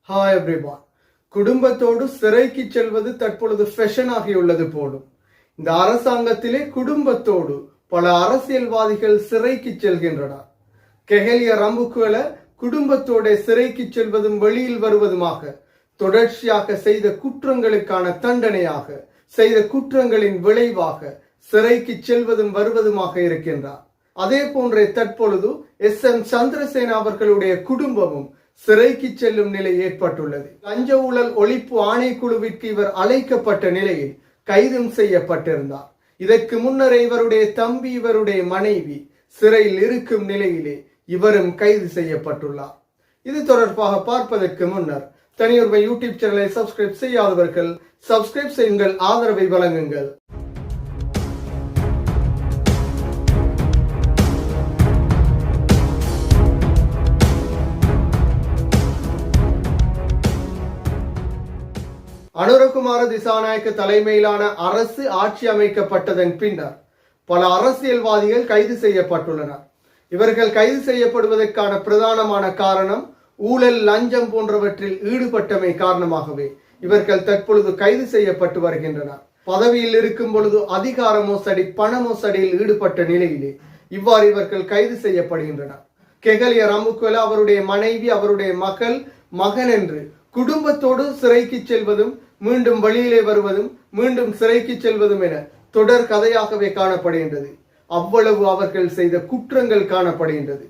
Hi everyone. குடும்பத்தோடு சிறைக்கு செல்வது தற்பொழுது ஃபேஷன் ஆகியுள்ளது போலும். இந்த அரசாங்கத்திலே குடும்பத்தோடு பல அரசியல்வாதிகள் சிறைக்கு செல்கின்றனர். கெஹலிய ரம்புக்குவல குடும்பத்தோட சிறைக்கு செல்வதும் வெளியில் வருவதுமாக தொடர்ச்சியாக செய்த குற்றங்களுக்கான தண்டனையாக செய்த குற்றங்களின் விளைவாக சிறைக்கு செல்வதும் வருவதுமாக இருக்கின்றார். அதே போன்றே தற்பொழுது SM சந்திரசேனா அவர்களுடைய குடும்பமும் சிறைக்கு செல்லும் நிலை ஏற்பட்டுள்ளது. லஞ்ச ஊழல் ஒழிப்பு ஆணைக்குழுவிற்கு இவர் அழைக்கப்பட்ட நிலையில் கைதும் செய்யப்பட்டிருந்தார். இதற்கு முன்னரே இவருடைய தம்பி இவருடைய மனைவி சிறையில் இருக்கும் நிலையிலே இவரும் கைது செய்யப்பட்டுள்ளார். இது தொடர்பாக பார்ப்பதற்கு முன்னர் தனியுரிமை யூடியூப் சேனலை சப்ஸ்கிரைப் செய்யாதவர்கள் சப்ஸ்கிரைப் செய்யுங்கள், ஆதரவை வழங்குங்கள். அனுரகுமார திசாநாயக்க தலைமையிலான அரசு ஆட்சி அமைக்கப்பட்டதன் பின்னர் பல அரசியல்வாதிகள் கைது செய்யப்பட்டுள்ளனர். இவர்கள் கைது செய்யப்படுவதற்கான பிரதானமான காரணம் ஊழல், லஞ்சம் போன்றவற்றில் ஈடுபட்டமை காரணமாகவே இவர்கள் தற்பொழுது கைது செய்யப்பட்டு வருகின்றனர். பதவியில் இருக்கும் பொழுது அதிகார மோசடி, பண மோசடியில் ஈடுபட்ட நிலையிலே இவ்வாறு இவர்கள் கைது செய்யப்படுகின்றனர். கெஹலிய ரம்புக்குவல அவருடைய மனைவி, அவருடைய மகன் என்று குடும்பத்தோடு சிறைக்கு செல்வதும் மீண்டும் வழியிலே வருவதும் மீண்டும் சிறைக்கு செல்வதும் என தொடர் கதையாகவே காணப்படுகின்றது. அவ்வளவு அவர்கள் செய்த குற்றங்கள் காணப்படுகின்றது.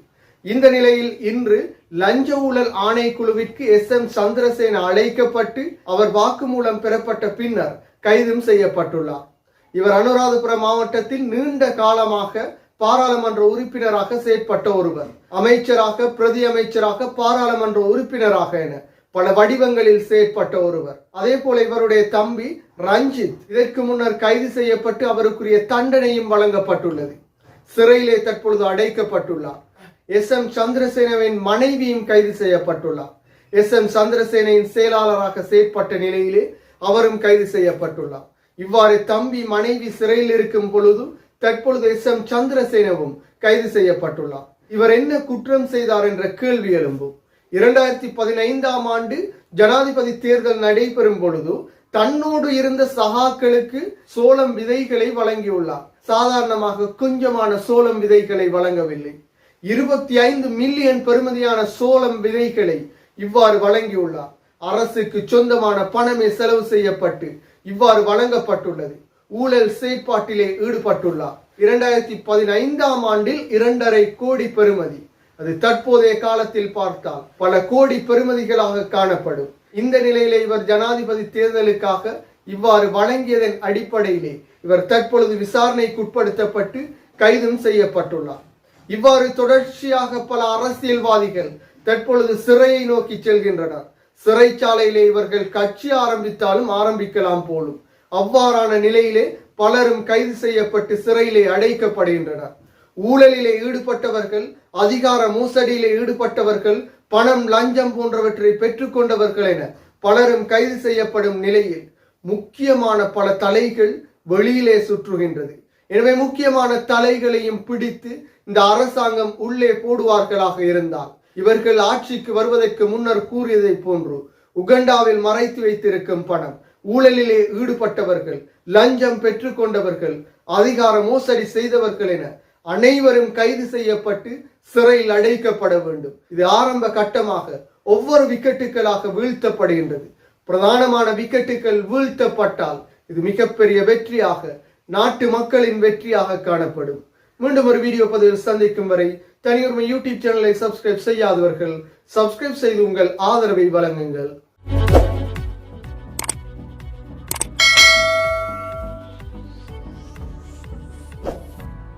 இந்த நிலையில் இன்று லஞ்ச ஊழல் ஆணைக்குழுவிற்கு SM சந்திரசேனா அழைக்கப்பட்டு அவர் வாக்குமூலம் பெறப்பட்ட பின்னர் கைதும் செய்யப்பட்டுள்ளார். இவர் அனுராதபுரம் மாவட்டத்தில் நீண்ட காலமாக பாராளுமன்ற உறுப்பினராக செயற்பட்ட ஒருவர். அமைச்சராக, பிரதி அமைச்சராக, பாராளுமன்ற உறுப்பினராக என பல வடிவங்களில் செயற்பட்ட ஒருவர். அதே போல இவருடைய தம்பி ரஞ்சித் இதற்கு முன்னர் கைது செய்யப்பட்டு அவருக்குரிய தண்டனையும் வழங்கப்பட்டுள்ளது. சிறையிலே தற்பொழுது அடைக்கப்பட்டுள்ளார். SM சந்திரசேனாவின் மனைவியும் கைது செய்யப்பட்டுள்ளார். SM சந்திரசேனையின் செயலாளராக செயற்பட்ட நிலையிலே அவரும் கைது செய்யப்பட்டுள்ளார். இவ்வாறு தம்பி மனைவி சிறையில் இருக்கும் பொழுது தற்பொழுது SM சந்திரசேனவும் கைது செய்யப்பட்டுள்ளார். இவர் என்ன குற்றம் செய்தார் என்ற கேள்வி எழும்பும். 2015ஆம் ஆண்டு ஜனாதிபதி தேர்தல் நடைபெறும் பொழுது தன்னோடு இருந்த சகாக்களுக்கு சோளம் விதைகளை வழங்கியுள்ளார். சாதாரணமாக கொஞ்சமான சோளம் விதைகளை வழங்கவில்லை. 25 மில்லியன் பெறுமதியான சோளம் விதைகளை இவ்வாறு வழங்கியுள்ளார். அரசுக்கு சொந்தமான பணமே செலவு செய்யப்பட்டு இவ்வாறு வழங்கப்பட்டுள்ளது. ஊழல் செயற்பாட்டிலே ஈடுபட்டுள்ளார். 2015ஆம் ஆண்டில் 2.5 கோடி பெறுமதி. அது தற்போதைய காலத்தில் பார்த்தால் பல கோடி பெறுமதிகளாக காணப்படும். இந்த நிலையிலே இவர் ஜனாதிபதி தேர்தலுக்காக இவ்வாறு வழங்கியதன் அடிப்படையிலே இவர் தற்பொழுது விசாரணைக்கு உட்படுத்தப்பட்டு கைதும் செய்யப்பட்டுள்ளார். இவ்வாறு தொடர்ச்சியாக பல அரசியல்வாதிகள் தற்பொழுது சிறையை நோக்கி செல்கின்றனர். சிறைச்சாலையிலே இவர்கள் கட்சி ஆரம்பித்தாலும் ஆரம்பிக்கலாம் போலும். அவ்வாறான நிலையிலே பலரும் கைது செய்யப்பட்டு சிறையிலே அடைக்கப்படுகின்றனர். ஊழலிலே ஈடுபட்டவர்கள், அதிகார மோசடியிலே ஈடுபட்டவர்கள், பணம், லஞ்சம் போன்றவற்றை பெற்றுக்கொண்டவர்கள் என பலரும் கைது செய்யப்படும் நிலையில் முக்கியமான பல தலைகள் வெளியிலே சுற்றுகின்றது. எனவே முக்கியமான தலைகளையும் பிடித்து இந்த அரசாங்கம் உள்ளே போடுவார்களாக இருந்தால் இவர்கள் ஆட்சிக்கு வருவதற்கு முன்னர் கூறியதை போன்று உகண்டாவில் மறைத்து வைத்திருக்கும் பணம், ஊழலிலே ஈடுபட்டவர்கள், லஞ்சம் பெற்றுக்கொண்டவர்கள், அதிகார மோசடி செய்தவர்கள் என அனைவரும் கைது செய்யப்பட்டு சிறையில் அடைக்கப்பட வேண்டும். இது ஆரம்ப கட்டமாக ஒவ்வொரு விக்கெட்டுகளாக வீழ்த்தப்படுகின்றது. பிரதானமான விக்கெட்டுகள் வீழ்த்தப்பட்டால் இது மிகப்பெரிய வெற்றியாக, நாட்டு மக்களின் வெற்றியாக காணப்படும். மீண்டும் ஒரு வீடியோ பதிவில் சந்திக்கும் வரை தனியுரிமை யூடியூப் சேனலை சப்ஸ்கிரைப் செய்யாதவர்கள் சப்ஸ்கிரைப் செய்து உங்கள் ஆதரவை வழங்குங்கள்.